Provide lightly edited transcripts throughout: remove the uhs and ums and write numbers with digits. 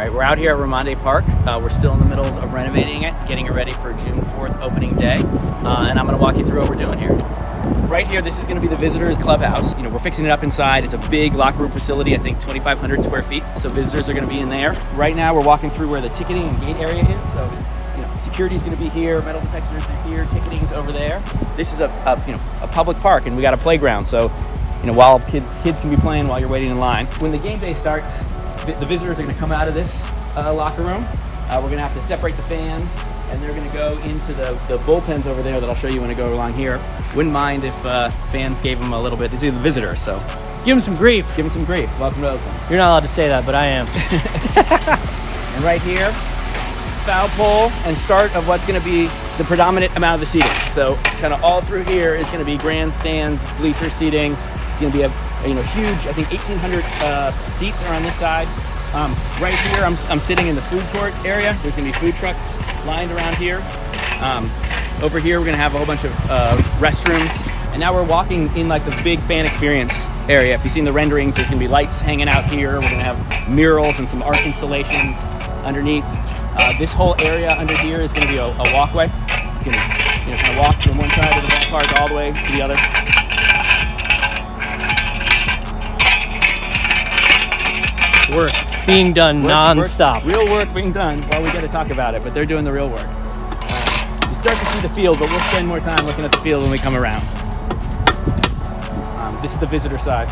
right, we're out here at Raimondi Park. We're still in the middle of renovating it, getting it ready for June 4th opening day, and I'm going to walk you through what we're doing here. Right here, this is going to be the visitors' clubhouse. You know, we're fixing it up inside. It's a big locker room facility, I think 2,500 square feet, so visitors are going to be in there. Right now, we're walking through where the ticketing and gate area is, so security is going to be here, metal detectors are here, ticketing's over there. This is a public park, and we got a playground, so while kids can be playing while you're waiting in line. When the game day starts, the visitors are going to come out of this locker room. We're going to have to separate the fans, and they're going to go into the bullpens over there that I'll show you when I go along here. Wouldn't mind if fans gave them a little bit. These are the visitors, so give them some grief. Give them some grief. Welcome to Oakland. You're not allowed to say that, but I am. And right here, foul pole and start of what's going to be the predominant amount of the seating. So kind of all through here is going to be grandstands, bleacher seating. It's going to be a huge, I think 1,800 seats are on this side. Right here, I'm sitting in the food court area. There's going to be food trucks lined around here. Over here, we're going to have a whole bunch of restrooms. And now we're walking in like the big fan experience area. If you've seen the renderings, there's going to be lights hanging out here. We're going to have murals and some art installations underneath. This whole area under here is going to be a walkway. You can kind of walk from one side of the ballpark all the way to the other. Work being done non-stop. Real work being done. Well, we got to talk about it, but they're doing the real work. You start to see the field, but we'll spend more time looking at the field when we come around. This is the visitor side.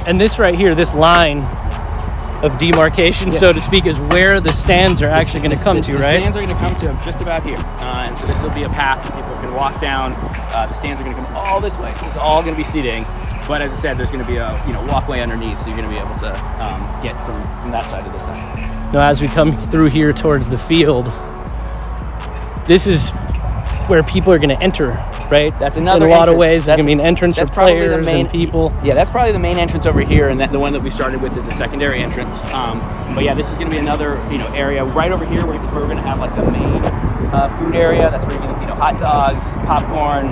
And this right here, this line of demarcation, so to speak, is where the stands are actually going to come to, right? The stands are going to come to just about here. And so this will be a path that people can walk down. The stands are going to come all this way. So this is all going to be seating. But as I said, there's going to be a walkway underneath, so you're going to be able to get from that side to this side. Now, as we come through here towards the field, this is where people are going to enter, right? That's another in a lot entrance. of ways. There's going to be an entrance for players and people. Yeah, that's probably the main entrance over here, and the one that we started with is a secondary entrance. But yeah, this is going to be another area right over here where we're going to have like the main food area. That's where you're going to hot dogs, popcorn,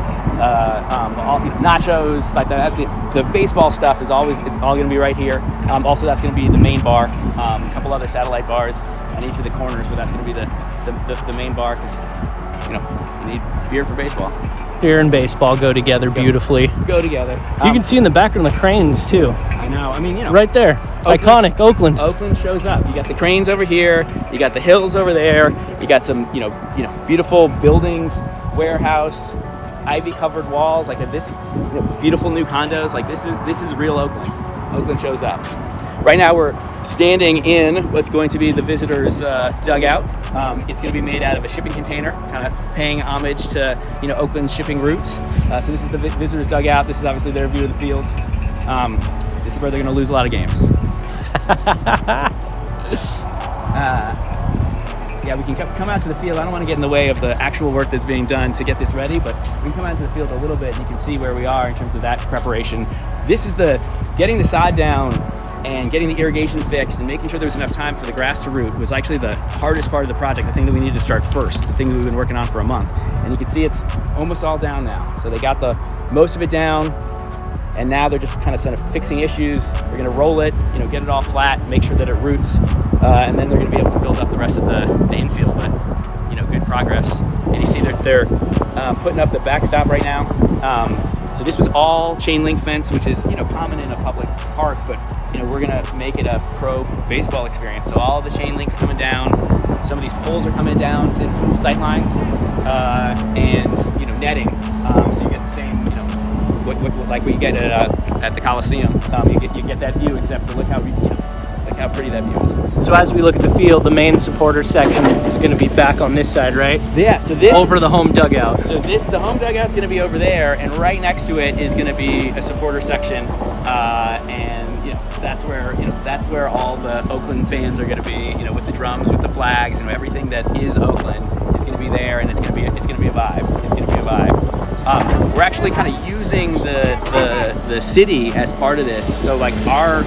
nachos, like that. The baseball stuff it's all going to be right here. Also, that's going to be the main bar. A couple other satellite bars on each of the corners, but that's going to be the main bar because you need beer for baseball. Beer and baseball go together beautifully. Go together. You can see in the background the cranes too. I know. I mean, right there. Iconic Oakland. Oakland shows up. You got the cranes over here. You got the hills over there. You got some, beautiful buildings, warehouse, ivy-covered walls, like this, beautiful new condos. Like this is real Oakland. Oakland shows up. Right now we're standing in what's going to be the visitors' dugout. It's going to be made out of a shipping container, kind of paying homage to Oakland's shipping routes. So this is the visitors' dugout. This is obviously their view of the field. This is where they're going to lose a lot of games. Yeah, we can come out to the field. I don't want to get in the way of the actual work that's being done to get this ready, but we can come out to the field a little bit and you can see where we are in terms of that preparation. This is getting the sod down and getting the irrigation fixed and making sure there's enough time for the grass to root was actually the hardest part of the project, the thing that we needed to start first, the thing that we've been working on for a month. And you can see it's almost all down now. So they got most of it down, and now they're just kind of fixing issues. They're going to roll it, get it all flat, make sure that it roots, and then they're going to be able to build up the rest of the infield. But good progress. And you see they're putting up the backstop right now. So this was all chain link fence, which is common in a public park, but we're going to make it a pro baseball experience. So all the chain links coming down, some of these poles are coming down to improve sight lines, and netting. So you get the same, like what you get at the Coliseum. You get that view, except for look how pretty that view is. So as we look at the field, the main supporter section is going to be back on this side, right? Yeah. So this over the home dugout. So the home dugout is going to be over there, and right next to it is going to be a supporter section, and that's where all the Oakland fans are going to be. With the drums, with the flags, everything that is Oakland is going to be there, and it's going to be a vibe. It's going to be a vibe. We're actually kind of using the city as part of this. So like our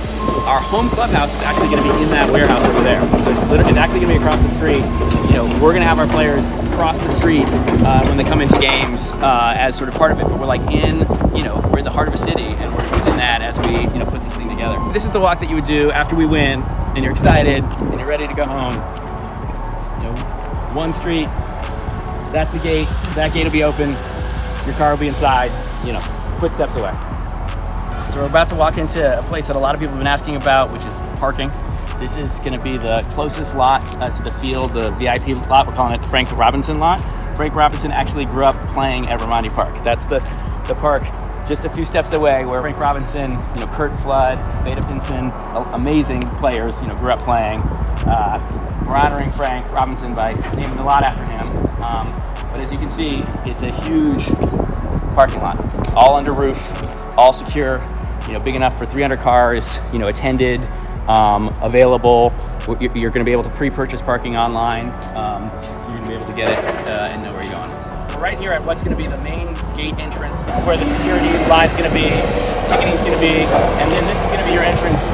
home clubhouse is actually going to be in that warehouse over there. So it's actually actually going to be across the street. You know, we're going to have our players cross the street when they come into games as sort of part of it. But we're like we're in the heart of a city, and we're using that as we put this thing together. This is the walk that you would do after we win, and you're excited and you're ready to go home. One street, that's the gate. That gate will be open. Your car will be inside. Footsteps away. So we're about to walk into a place that a lot of people have been asking about, which is parking. This is going to be the closest lot to the field, the VIP lot. We're calling it the Frank Robinson lot. Frank Robinson actually grew up playing at Raimondi Park. That's the park just a few steps away where Frank Robinson, Kurt Flood, Veda Pinson, amazing players, grew up playing. We're honoring Frank Robinson by naming the lot after him. But as you can see, it's a huge parking lot, all under roof, all secure, big enough for 300 cars, attended, available. You're going to be able to pre-purchase parking online, so you're going to be able to get it and know where you're going. We're right here at what's going to be the main gate entrance. This is where the security line's going to be, ticketing's going to be, and then this is going to be your entrance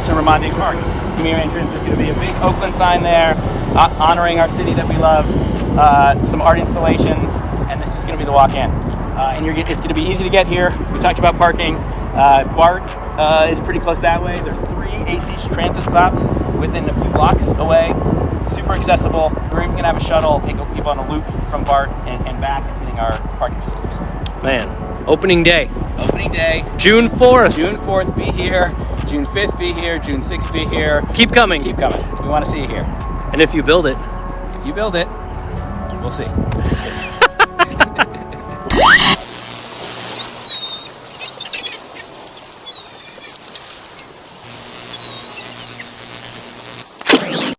to Raimondi Park. It's going to be your entrance. There's going to be a big Oakland sign there, honoring our city that we love, some art installations, and this is going to be the walk-in. And it's going to be easy to get here. We talked about parking. BART is pretty close that way. There's 3 AC transit stops within a few blocks away. Super accessible. We're even going to have a shuttle take people on a loop from BART and back, hitting our parking facilities. Man, opening day. Opening day. June 4th. June 4th, be here. June 5th, be here. June 6th, be here. Keep coming. Keep coming. We want to see you here. And if you build it. If you build it, we'll see. We'll see.